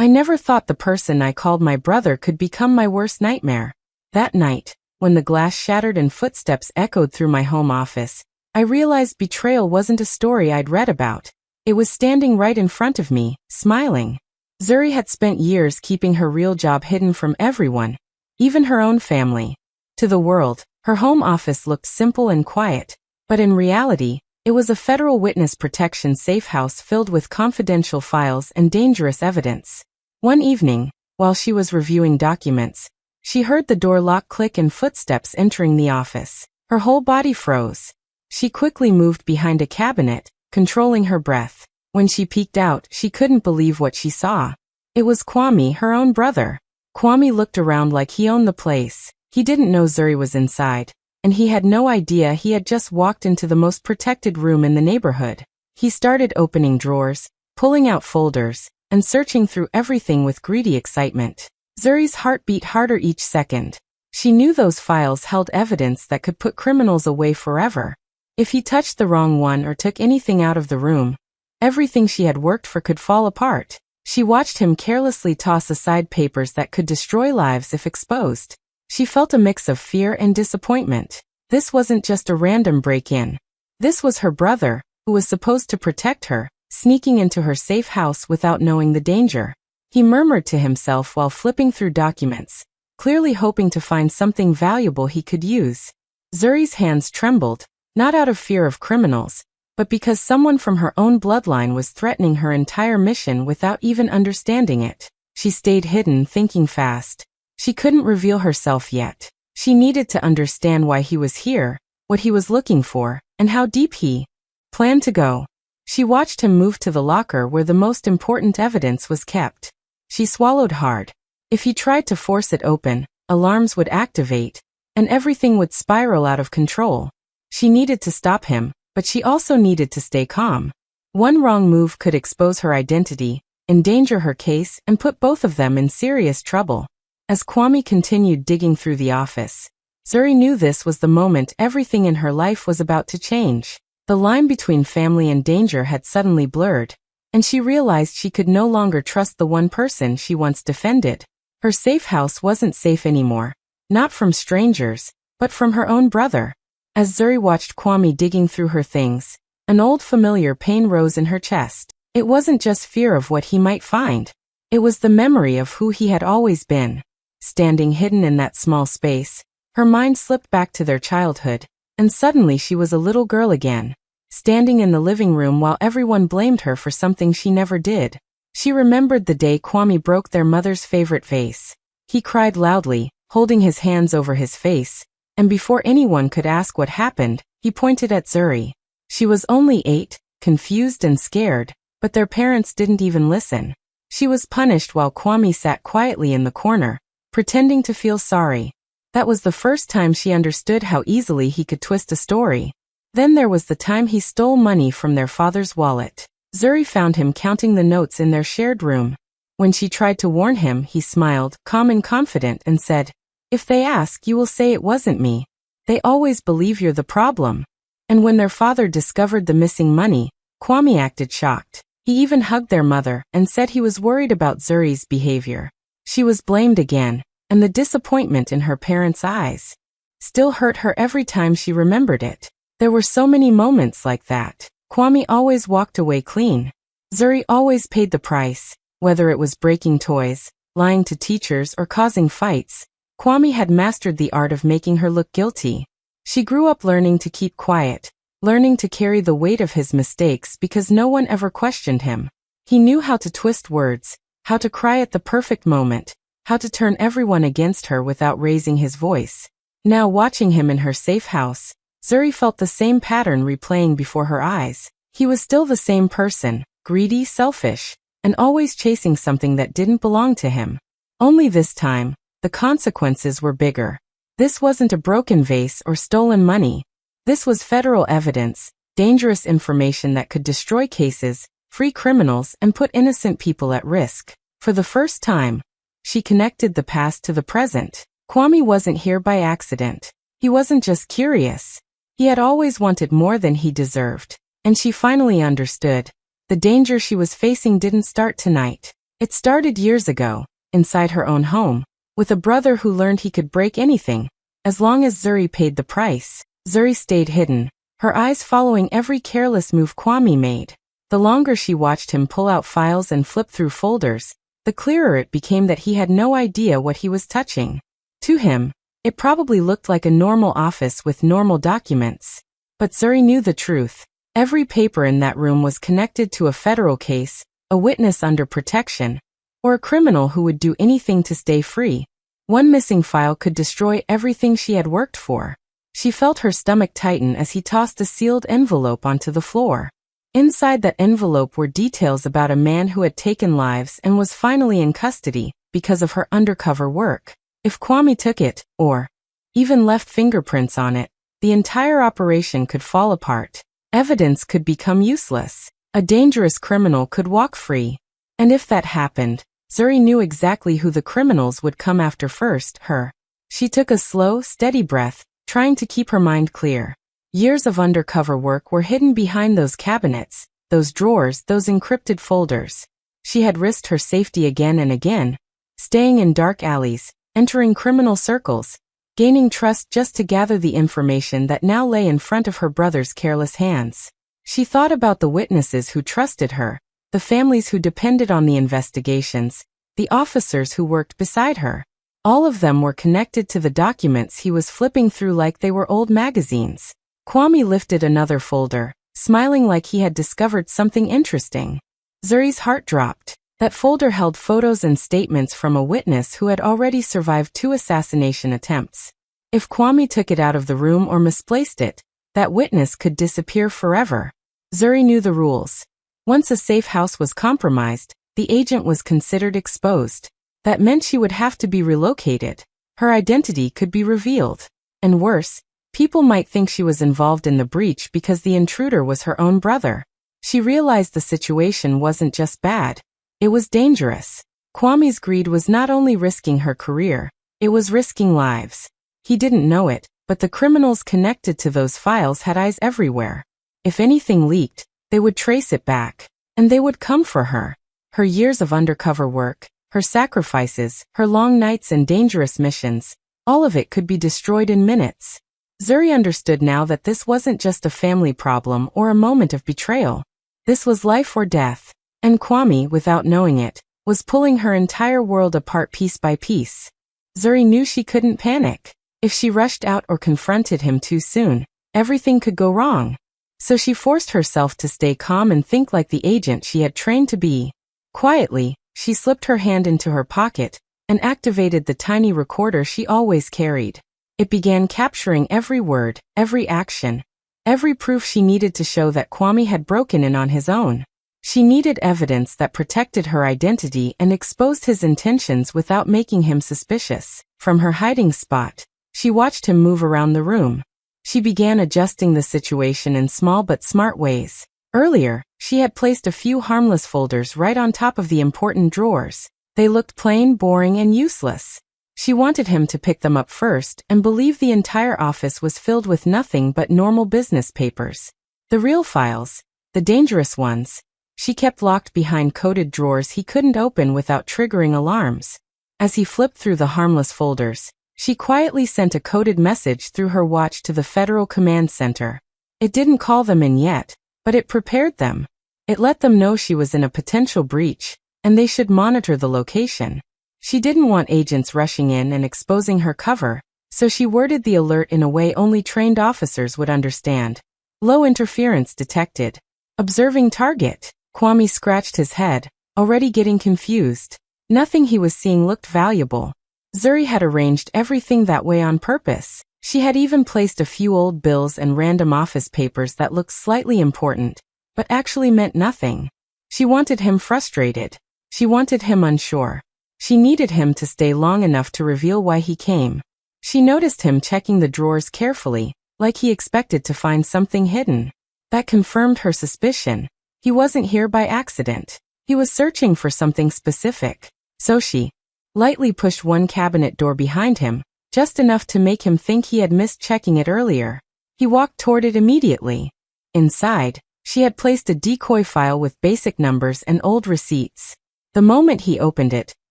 I never thought the person I called my brother could become my worst nightmare. That night, when the glass shattered and footsteps echoed through my home office, I realized betrayal wasn't a story I'd read about. It was standing right in front of me, smiling. Zuri had spent years keeping her real job hidden from everyone, even her own family. To the world, her home office looked simple and quiet, but in reality, it was a federal witness protection safe house filled with confidential files and dangerous evidence. One evening, while she was reviewing documents, she heard the door lock click and footsteps entering the office. Her whole body froze. She quickly moved behind a cabinet, controlling her breath. When she peeked out, she couldn't believe what she saw. It was Kwame, her own brother. Kwame looked around like he owned the place. He didn't know Zuri was inside, and he had no idea he had just walked into the most protected room in the neighborhood. He started opening drawers, pulling out folders, and searching through everything with greedy excitement. Zuri's heart beat harder each second. She knew those files held evidence that could put criminals away forever. If he touched the wrong one or took anything out of the room, everything she had worked for could fall apart. She watched him carelessly toss aside papers that could destroy lives if exposed. She felt a mix of fear and disappointment. This wasn't just a random break-in. This was her brother, who was supposed to protect her, sneaking into her safe house without knowing the danger. He murmured to himself while flipping through documents, clearly hoping to find something valuable he could use. Zuri's hands trembled, not out of fear of criminals, but because someone from her own bloodline was threatening her entire mission without even understanding it. She stayed hidden, thinking fast. She couldn't reveal herself yet. She needed to understand why he was here, what he was looking for, and how deep he planned to go. She watched him move to the locker where the most important evidence was kept. She swallowed hard. If he tried to force it open, alarms would activate, and everything would spiral out of control. She needed to stop him, but she also needed to stay calm. One wrong move could expose her identity, endanger her case, and put both of them in serious trouble. As Kwame continued digging through the office, Zuri knew this was the moment everything in her life was about to change. The line between family and danger had suddenly blurred, and she realized she could no longer trust the one person she once defended. Her safe house wasn't safe anymore, not from strangers, but from her own brother. As Zuri watched Kwame digging through her things, an old familiar pain rose in her chest. It wasn't just fear of what he might find. It was the memory of who he had always been. Standing hidden in that small space, her mind slipped back to their childhood, and suddenly she was a little girl again, standing in the living room while everyone blamed her for something she never did. She remembered the day Kwame broke their mother's favorite vase. He cried loudly, holding his hands over his face, and before anyone could ask what happened, he pointed at Zuri. She was only 8, confused and scared, but their parents didn't even listen. She was punished while Kwame sat quietly in the corner, pretending to feel sorry. That was the first time she understood how easily he could twist a story. Then there was the time he stole money from their father's wallet. Zuri found him counting the notes in their shared room. When she tried to warn him, he smiled, calm and confident, and said, "If they ask, you will say it wasn't me. They always believe you're the problem." And when their father discovered the missing money, Kwame acted shocked. He even hugged their mother and said he was worried about Zuri's behavior. She was blamed again, and the disappointment in her parents' eyes still hurt her every time she remembered it. There were so many moments like that. Kwame always walked away clean. Zuri always paid the price, whether it was breaking toys, lying to teachers, or causing fights. Kwame had mastered the art of making her look guilty. She grew up learning to keep quiet, learning to carry the weight of his mistakes because no one ever questioned him. He knew how to twist words, how to cry at the perfect moment, how to turn everyone against her without raising his voice. Now watching him in her safe house, Zuri felt the same pattern replaying before her eyes. He was still the same person, greedy, selfish, and always chasing something that didn't belong to him. Only this time, the consequences were bigger. This wasn't a broken vase or stolen money. This was federal evidence, dangerous information that could destroy cases, free criminals, and put innocent people at risk. For the first time, she connected the past to the present. Kwame wasn't here by accident. He wasn't just curious. He had always wanted more than he deserved. And she finally understood. The danger she was facing didn't start tonight. It started years ago, inside her own home, with a brother who learned he could break anything, as long as Zuri paid the price. Zuri stayed hidden, her eyes following every careless move Kwame made. The longer she watched him pull out files and flip through folders, the clearer it became that he had no idea what he was touching. To him, it probably looked like a normal office with normal documents. But Zuri knew the truth. Every paper in that room was connected to a federal case, a witness under protection, or a criminal who would do anything to stay free. One missing file could destroy everything she had worked for. She felt her stomach tighten as he tossed a sealed envelope onto the floor. Inside that envelope were details about a man who had taken lives and was finally in custody because of her undercover work. If Kwame took it, or even left fingerprints on it, the entire operation could fall apart. Evidence could become useless. A dangerous criminal could walk free. And if that happened, Zuri knew exactly who the criminals would come after first, her. She took a slow, steady breath, trying to keep her mind clear. Years of undercover work were hidden behind those cabinets, those drawers, those encrypted folders. She had risked her safety again and again, staying in dark alleys, entering criminal circles, gaining trust just to gather the information that now lay in front of her brother's careless hands. She thought about the witnesses who trusted her, the families who depended on the investigations, the officers who worked beside her. All of them were connected to the documents he was flipping through like they were old magazines. Kwame lifted another folder, smiling like he had discovered something interesting. Zuri's heart dropped. That folder held photos and statements from a witness who had already survived 2 assassination attempts. If Kwame took it out of the room or misplaced it, that witness could disappear forever. Zuri knew the rules. Once a safe house was compromised, the agent was considered exposed. That meant she would have to be relocated. Her identity could be revealed. And worse, people might think she was involved in the breach because the intruder was her own brother. She realized the situation wasn't just bad. It was dangerous. Kwame's greed was not only risking her career, it was risking lives. He didn't know it, but the criminals connected to those files had eyes everywhere. If anything leaked, they would trace it back. And they would come for her. Her years of undercover work, her sacrifices, her long nights and dangerous missions, all of it could be destroyed in minutes. Zuri understood now that this wasn't just a family problem or a moment of betrayal. This was life or death. And Kwame, without knowing it, was pulling her entire world apart piece by piece. Zuri knew she couldn't panic. If she rushed out or confronted him too soon, everything could go wrong. So she forced herself to stay calm and think like the agent she had trained to be. Quietly, she slipped her hand into her pocket and activated the tiny recorder she always carried. It began capturing every word, every action, every proof she needed to show that Kwame had broken in on his own. She needed evidence that protected her identity and exposed his intentions without making him suspicious. From her hiding spot, she watched him move around the room. She began adjusting the situation in small but smart ways. Earlier, she had placed a few harmless folders right on top of the important drawers. They looked plain, boring, and useless. She wanted him to pick them up first and believe the entire office was filled with nothing but normal business papers. The real files, the dangerous ones, she kept locked behind coded drawers he couldn't open without triggering alarms. As he flipped through the harmless folders, she quietly sent a coded message through her watch to the Federal Command Center. It didn't call them in yet, but it prepared them. It let them know she was in a potential breach, and they should monitor the location. She didn't want agents rushing in and exposing her cover, so she worded the alert in a way only trained officers would understand. Low interference detected. Observing target. Kwame scratched his head, already getting confused. Nothing he was seeing looked valuable. Zuri had arranged everything that way on purpose. She had even placed a few old bills and random office papers that looked slightly important, but actually meant nothing. She wanted him frustrated. She wanted him unsure. She needed him to stay long enough to reveal why he came. She noticed him checking the drawers carefully, like he expected to find something hidden. That confirmed her suspicion. He wasn't here by accident. He was searching for something specific. So she lightly pushed one cabinet door behind him, just enough to make him think he had missed checking it earlier. He walked toward it immediately. Inside, she had placed a decoy file with basic numbers and old receipts. The moment he opened it,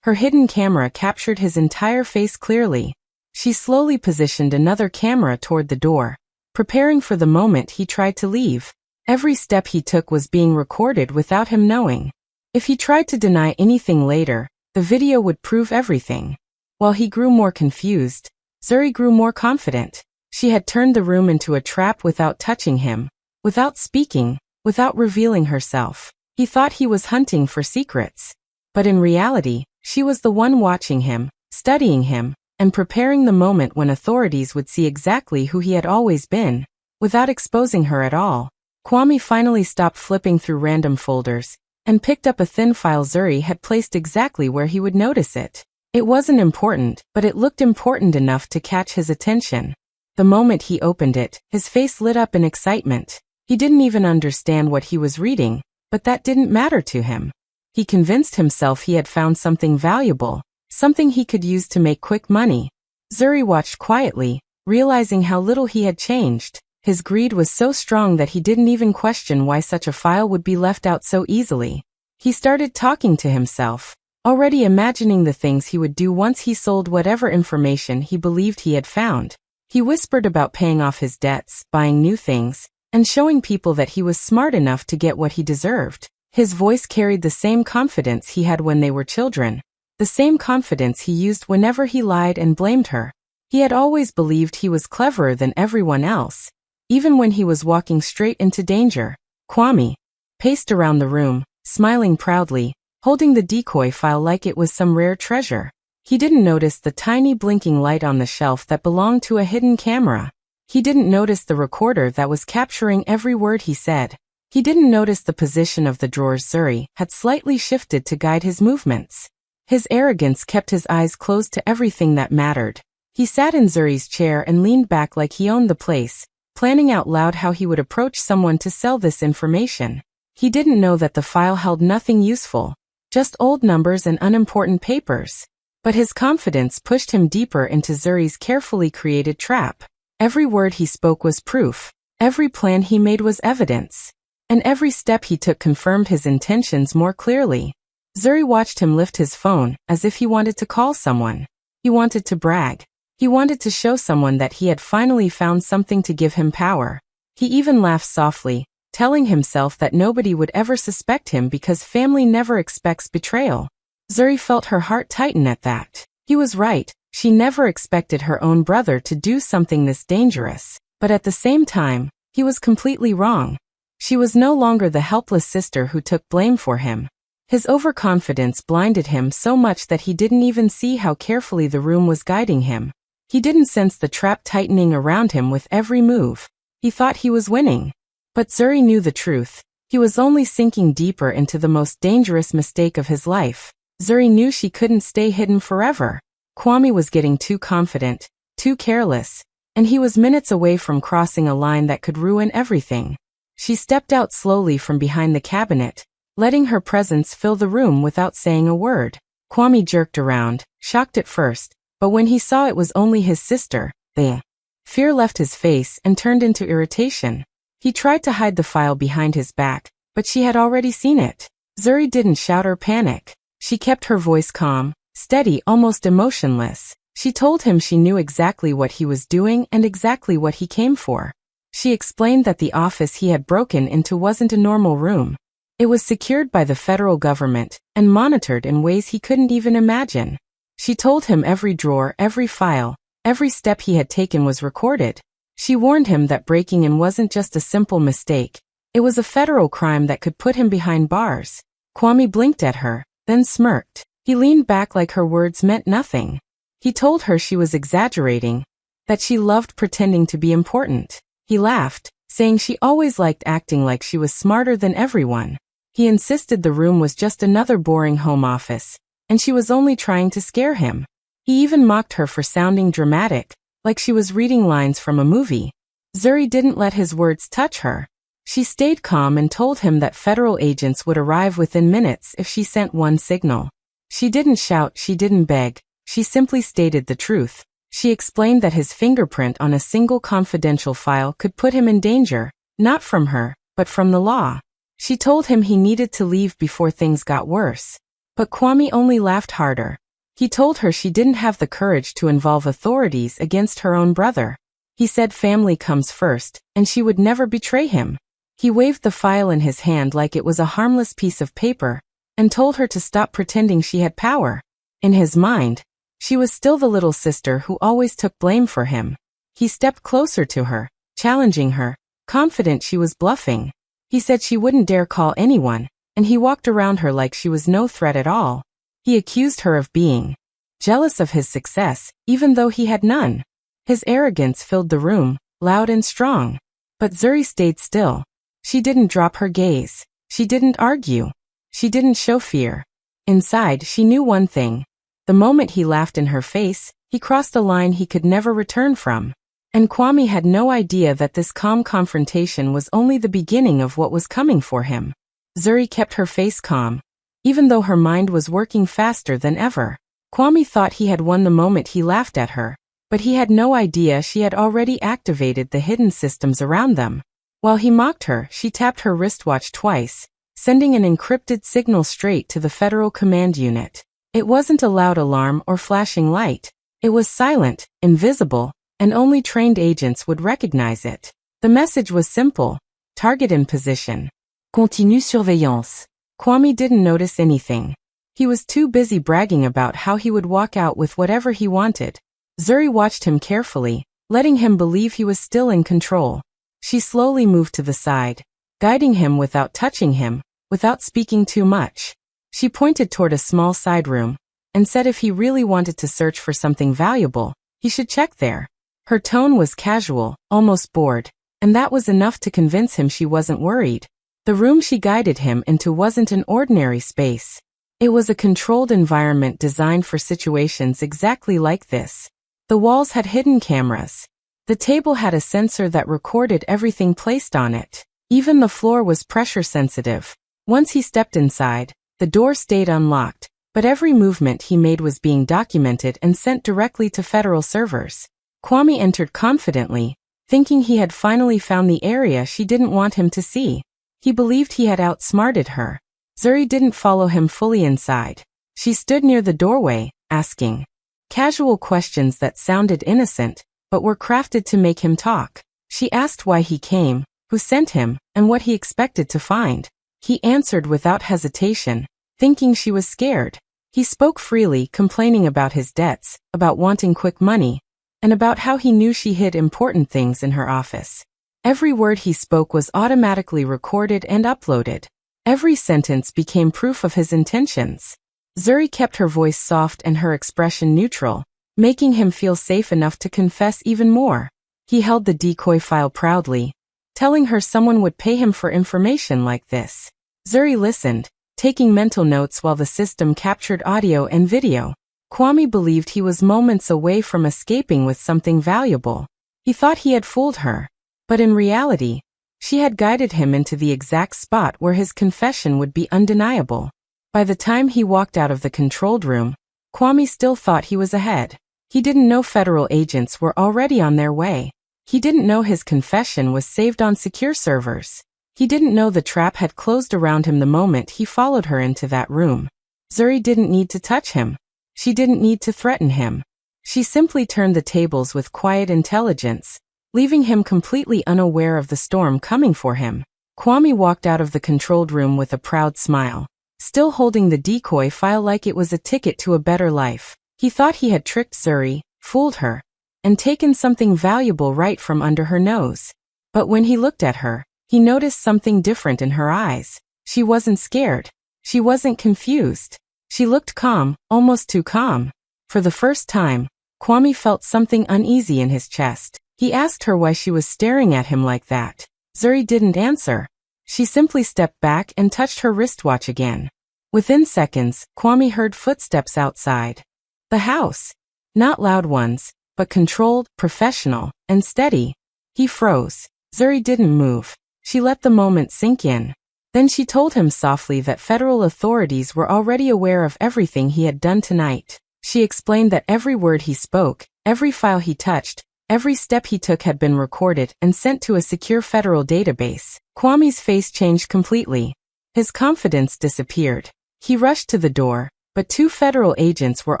her hidden camera captured his entire face clearly. She slowly positioned another camera toward the door, preparing for the moment he tried to leave. Every step he took was being recorded without him knowing. If he tried to deny anything later, the video would prove everything. While he grew more confused, Zuri grew more confident. She had turned the room into a trap without touching him, without speaking, without revealing herself. He thought he was hunting for secrets. But in reality, she was the one watching him, studying him, and preparing the moment when authorities would see exactly who he had always been, without exposing her at all. Kwame finally stopped flipping through random folders, and picked up a thin file Zuri had placed exactly where he would notice it. It wasn't important, but it looked important enough to catch his attention. The moment he opened it, his face lit up in excitement. He didn't even understand what he was reading, but that didn't matter to him. He convinced himself he had found something valuable, something he could use to make quick money. Zuri watched quietly, realizing how little he had changed. His greed was so strong that he didn't even question why such a file would be left out so easily. He started talking to himself, already imagining the things he would do once he sold whatever information he believed he had found. He whispered about paying off his debts, buying new things, and showing people that he was smart enough to get what he deserved. His voice carried the same confidence he had when they were children, the same confidence he used whenever he lied and blamed her. He had always believed he was cleverer than everyone else, even when he was walking straight into danger. Kwame paced around the room, smiling proudly, holding the decoy file like it was some rare treasure. He didn't notice the tiny blinking light on the shelf that belonged to a hidden camera. He didn't notice the recorder that was capturing every word he said. He didn't notice the position of the drawers Zuri had slightly shifted to guide his movements. His arrogance kept his eyes closed to everything that mattered. He sat in Zuri's chair and leaned back like he owned the place, planning out loud how he would approach someone to sell this information. He didn't know that the file held nothing useful, just old numbers and unimportant papers. But his confidence pushed him deeper into Zuri's carefully created trap. Every word he spoke was proof. Every plan he made was evidence. And every step he took confirmed his intentions more clearly. Zuri watched him lift his phone, as if he wanted to call someone. He wanted to brag. He wanted to show someone that he had finally found something to give him power. He even laughed softly, telling himself that nobody would ever suspect him because family never expects betrayal. Zuri felt her heart tighten at that. He was right, she never expected her own brother to do something this dangerous. But at the same time, he was completely wrong. She was no longer the helpless sister who took blame for him. His overconfidence blinded him so much that he didn't even see how carefully the room was guiding him. He didn't sense the trap tightening around him with every move. He thought he was winning. But Zuri knew the truth. He was only sinking deeper into the most dangerous mistake of his life. Zuri knew she couldn't stay hidden forever. Kwame was getting too confident, too careless, and he was minutes away from crossing a line that could ruin everything. She stepped out slowly from behind the cabinet, letting her presence fill the room without saying a word. Kwame jerked around, shocked at first, but when he saw it was only his sister, the fear left his face and turned into irritation. He tried to hide the file behind his back, but she had already seen it. Zuri didn't shout or panic. She kept her voice calm, steady, almost emotionless. She told him she knew exactly what he was doing and exactly what he came for. She explained that the office he had broken into wasn't a normal room. It was secured by the federal government and monitored in ways he couldn't even imagine. She told him every drawer, every file, every step he had taken was recorded. She warned him that breaking in wasn't just a simple mistake. It was a federal crime that could put him behind bars. Kwame blinked at her, then smirked. He leaned back like her words meant nothing. He told her she was exaggerating, that she loved pretending to be important. He laughed, saying she always liked acting like she was smarter than everyone. He insisted the room was just another boring home office, and she was only trying to scare him. He even mocked her for sounding dramatic, like she was reading lines from a movie. Zuri didn't let his words touch her. She stayed calm and told him that federal agents would arrive within minutes if she sent one signal. She didn't shout, she didn't beg, she simply stated the truth. She explained that his fingerprint on a single confidential file could put him in danger, not from her, but from the law. She told him he needed to leave before things got worse. But Kwame only laughed harder. He told her she didn't have the courage to involve authorities against her own brother. He said family comes first, and she would never betray him. He waved the file in his hand like it was a harmless piece of paper, and told her to stop pretending she had power. In his mind, she was still the little sister who always took blame for him. He stepped closer to her, challenging her, confident she was bluffing. He said she wouldn't dare call anyone, and he walked around her like she was no threat at all. He accused her of being jealous of his success, even though he had none. His arrogance filled the room, loud and strong. But Zuri stayed still. She didn't drop her gaze. She didn't argue. She didn't show fear. Inside, she knew one thing. The moment he laughed in her face, he crossed a line he could never return from. And Kwame had no idea that this calm confrontation was only the beginning of what was coming for him. Zuri kept her face calm, even though her mind was working faster than ever. Kwame thought he had won the moment he laughed at her, but he had no idea she had already activated the hidden systems around them. While he mocked her, she tapped her wristwatch twice, sending an encrypted signal straight to the Federal Command Unit. It wasn't a loud alarm or flashing light. It was silent, invisible, and only trained agents would recognize it. The message was simple. Target in position. Continue surveillance. Kwame didn't notice anything. He was too busy bragging about how he would walk out with whatever he wanted. Zuri watched him carefully, letting him believe he was still in control. She slowly moved to the side, guiding him without touching him, without speaking too much. She pointed toward a small side room, and said if he really wanted to search for something valuable, he should check there. Her tone was casual, almost bored, and that was enough to convince him she wasn't worried. The room she guided him into wasn't an ordinary space. It was a controlled environment designed for situations exactly like this. The walls had hidden cameras. The table had a sensor that recorded everything placed on it. Even the floor was pressure sensitive. Once he stepped inside, the door stayed unlocked, but every movement he made was being documented and sent directly to federal servers. Kwame entered confidently, thinking he had finally found the area she didn't want him to see. He believed he had outsmarted her. Zuri didn't follow him fully inside. She stood near the doorway, asking casual questions that sounded innocent, but were crafted to make him talk. She asked why he came, who sent him, and what he expected to find. He answered without hesitation, thinking she was scared. He spoke freely, complaining about his debts, about wanting quick money, and about how he knew she hid important things in her office. Every word he spoke was automatically recorded and uploaded. Every sentence became proof of his intentions. Zuri kept her voice soft and her expression neutral, making him feel safe enough to confess even more. He held the decoy file proudly, telling her someone would pay him for information like this. Zuri listened, taking mental notes while the system captured audio and video. Kwame believed he was moments away from escaping with something valuable. He thought he had fooled her, but in reality, she had guided him into the exact spot where his confession would be undeniable. By the time he walked out of the controlled room, Kwame still thought he was ahead. He didn't know federal agents were already on their way. He didn't know his confession was saved on secure servers. He didn't know the trap had closed around him the moment he followed her into that room. Zuri didn't need to touch him. She didn't need to threaten him. She simply turned the tables with quiet intelligence, leaving him completely unaware of the storm coming for him. Kwame walked out of the controlled room with a proud smile, still holding the decoy file like it was a ticket to a better life. He thought he had tricked Zuri, fooled her, and taken something valuable right from under her nose. But when he looked at her, he noticed something different in her eyes. She wasn't scared. She wasn't confused. She looked calm, almost too calm. For the first time, Kwame felt something uneasy in his chest. He asked her why she was staring at him like that. Zuri didn't answer. She simply stepped back and touched her wristwatch again. Within seconds, Kwame heard footsteps outside the house. Not loud ones, but controlled, professional, and steady. He froze. Zuri didn't move. She let the moment sink in. Then she told him softly that federal authorities were already aware of everything he had done tonight. She explained that every word he spoke, every file he touched, every step he took had been recorded and sent to a secure federal database. Kwame's face changed completely. His confidence disappeared. He rushed to the door, but 2 federal agents were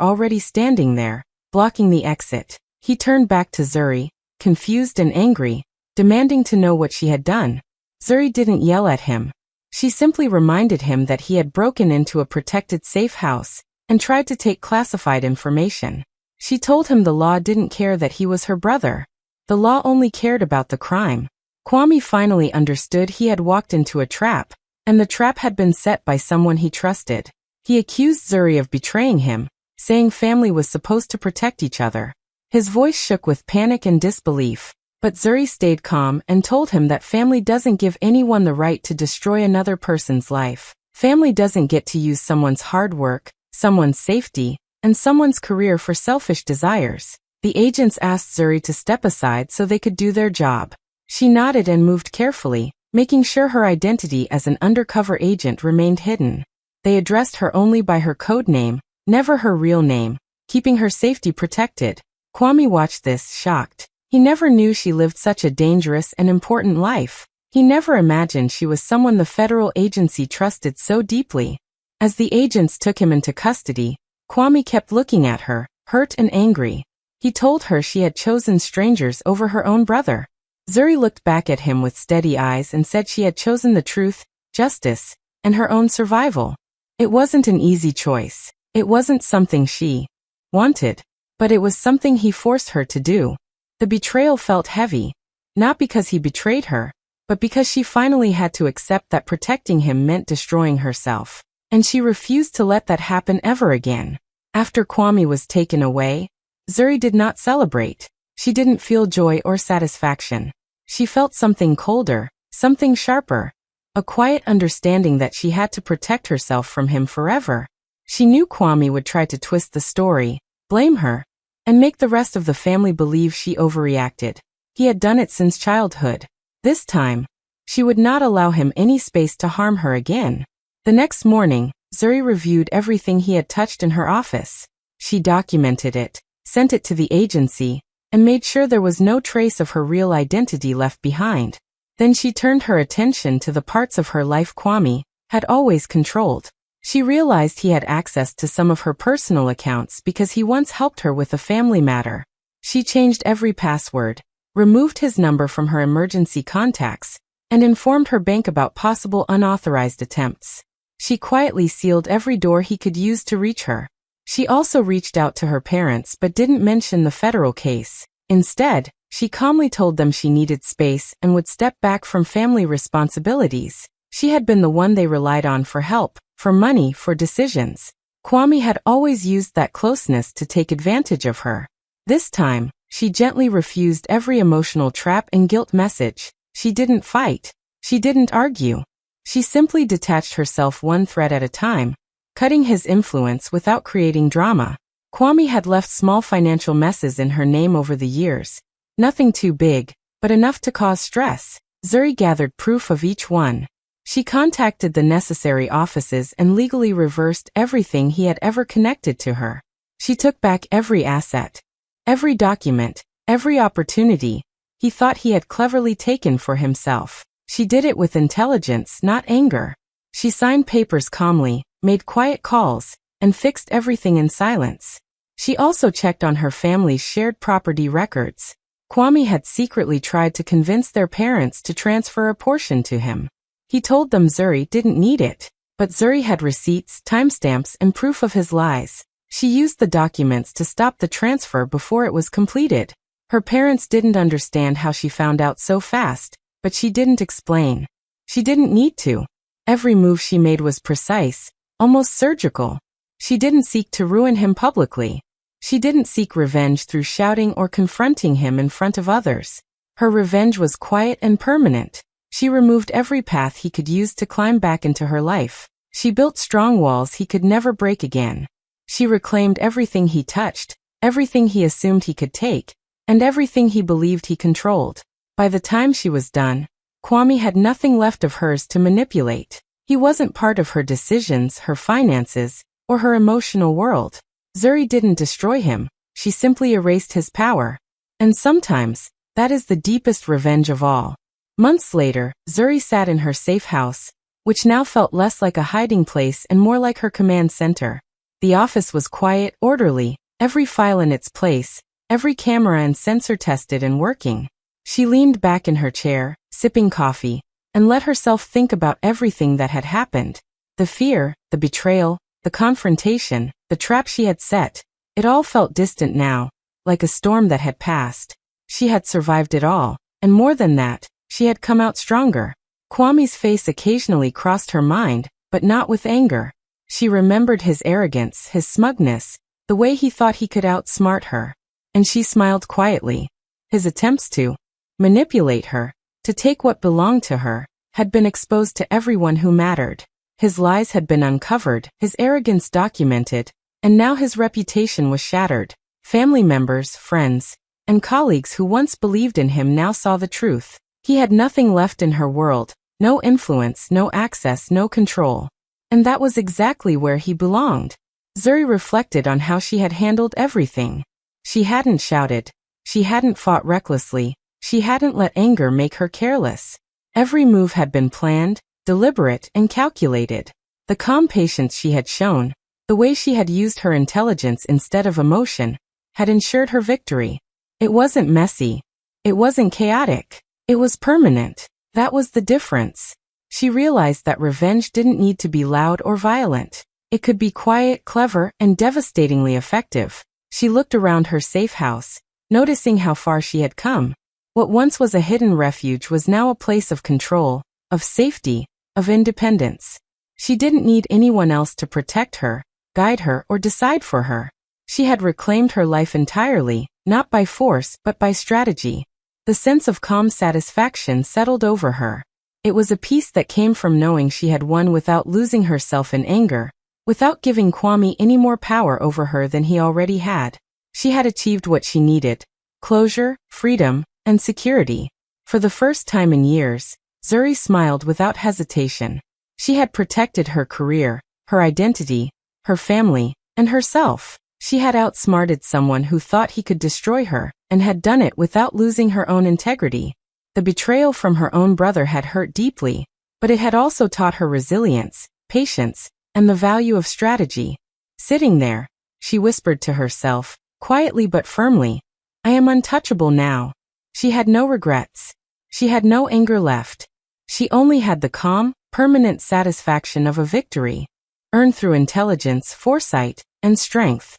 already standing there, blocking the exit. He turned back to Zuri, confused and angry, demanding to know what she had done. Zuri didn't yell at him. She simply reminded him that he had broken into a protected safe house and tried to take classified information. She told him the law didn't care that he was her brother. The law only cared about the crime. Kwame finally understood he had walked into a trap, and the trap had been set by someone he trusted. He accused Zuri of betraying him, saying family was supposed to protect each other. His voice shook with panic and disbelief, but Zuri stayed calm and told him that family doesn't give anyone the right to destroy another person's life. Family doesn't get to use someone's hard work, someone's safety, and someone's career for selfish desires. The agents asked Zuri to step aside so they could do their job. She nodded and moved carefully, making sure her identity as an undercover agent remained hidden. They addressed her only by her code name, never her real name, keeping her safety protected. Kwame watched this, shocked. He never knew she lived such a dangerous and important life. He never imagined she was someone the federal agency trusted so deeply. As the agents took him into custody, Kwame kept looking at her, hurt and angry. He told her she had chosen strangers over her own brother. Zuri looked back at him with steady eyes and said she had chosen the truth, justice, and her own survival. It wasn't an easy choice. It wasn't something she wanted, but it was something he forced her to do. The betrayal felt heavy, not because he betrayed her, but because she finally had to accept that protecting him meant destroying herself. And she refused to let that happen ever again. After Kwame was taken away, Zuri did not celebrate. She didn't feel joy or satisfaction. She felt something colder, something sharper, a quiet understanding that she had to protect herself from him forever. She knew Kwame would try to twist the story, blame her, and make the rest of the family believe she overreacted. He had done it since childhood. This time, she would not allow him any space to harm her again. The next morning, Zuri reviewed everything he had touched in her office. She documented it, sent it to the agency, and made sure there was no trace of her real identity left behind. Then she turned her attention to the parts of her life Kwame had always controlled. She realized he had access to some of her personal accounts because he once helped her with a family matter. She changed every password, removed his number from her emergency contacts, and informed her bank about possible unauthorized attempts. She quietly sealed every door he could use to reach her. She also reached out to her parents but didn't mention the federal case. Instead, she calmly told them she needed space and would step back from family responsibilities. She had been the one they relied on for help, for money, for decisions. Kwame had always used that closeness to take advantage of her. This time, she gently refused every emotional trap and guilt message. She didn't fight. She didn't argue. She simply detached herself one thread at a time, cutting his influence without creating drama. Kwame had left small financial messes in her name over the years. Nothing too big, but enough to cause stress. Zuri gathered proof of each one. She contacted the necessary offices and legally reversed everything he had ever connected to her. She took back every asset, every document, every opportunity he thought he had cleverly taken for himself. She did it with intelligence, not anger. She signed papers calmly, made quiet calls, and fixed everything in silence. She also checked on her family's shared property records. Kwame had secretly tried to convince their parents to transfer a portion to him. He told them Zuri didn't need it, but Zuri had receipts, timestamps, and proof of his lies. She used the documents to stop the transfer before it was completed. Her parents didn't understand how she found out so fast, but she didn't explain. She didn't need to. Every move she made was precise, almost surgical. She didn't seek to ruin him publicly. She didn't seek revenge through shouting or confronting him in front of others. Her revenge was quiet and permanent. She removed every path he could use to climb back into her life. She built strong walls he could never break again. She reclaimed everything he touched, everything he assumed he could take, and everything he believed he controlled. By the time she was done, Kwame had nothing left of hers to manipulate. He wasn't part of her decisions, her finances, or her emotional world. Zuri didn't destroy him, she simply erased his power. And sometimes, that is the deepest revenge of all. Months later, Zuri sat in her safe house, which now felt less like a hiding place and more like her command center. The office was quiet, orderly, every file in its place, every camera and sensor tested and working. She leaned back in her chair, sipping coffee, and let herself think about everything that had happened. The fear, the betrayal, the confrontation, the trap she had set. It all felt distant now, like a storm that had passed. She had survived it all, and more than that, she had come out stronger. Kwame's face occasionally crossed her mind, but not with anger. She remembered his arrogance, his smugness, the way he thought he could outsmart her. And she smiled quietly. His attempts to manipulate her, to take what belonged to her, had been exposed to everyone who mattered. His lies had been uncovered, his arrogance documented, and now his reputation was shattered. Family members, friends, and colleagues who once believed in him now saw the truth. He had nothing left in her world, no influence, no access, no control. And that was exactly where he belonged. Zuri reflected on how she had handled everything. She hadn't shouted. She hadn't fought recklessly. She hadn't let anger make her careless. Every move had been planned, deliberate, and calculated. The calm patience she had shown, the way she had used her intelligence instead of emotion, had ensured her victory. It wasn't messy. It wasn't chaotic. It was permanent. That was the difference. She realized that revenge didn't need to be loud or violent. It could be quiet, clever, and devastatingly effective. She looked around her safe house, noticing how far she had come. What once was a hidden refuge was now a place of control, of safety, of independence. She didn't need anyone else to protect her, guide her, or decide for her. She had reclaimed her life entirely, not by force, but by strategy. The sense of calm satisfaction settled over her. It was a peace that came from knowing she had won without losing herself in anger, without giving Kwame any more power over her than he already had. She had achieved what she needed: closure, freedom, and security. For the first time in years, Zuri smiled without hesitation. She had protected her career, her identity, her family, and herself. She had outsmarted someone who thought he could destroy her, and had done it without losing her own integrity. The betrayal from her own brother had hurt deeply, but it had also taught her resilience, patience, and the value of strategy. Sitting there, she whispered to herself, quietly but firmly, "I am untouchable now." She had no regrets. She had no anger left. She only had the calm, permanent satisfaction of a victory, earned through intelligence, foresight, and strength.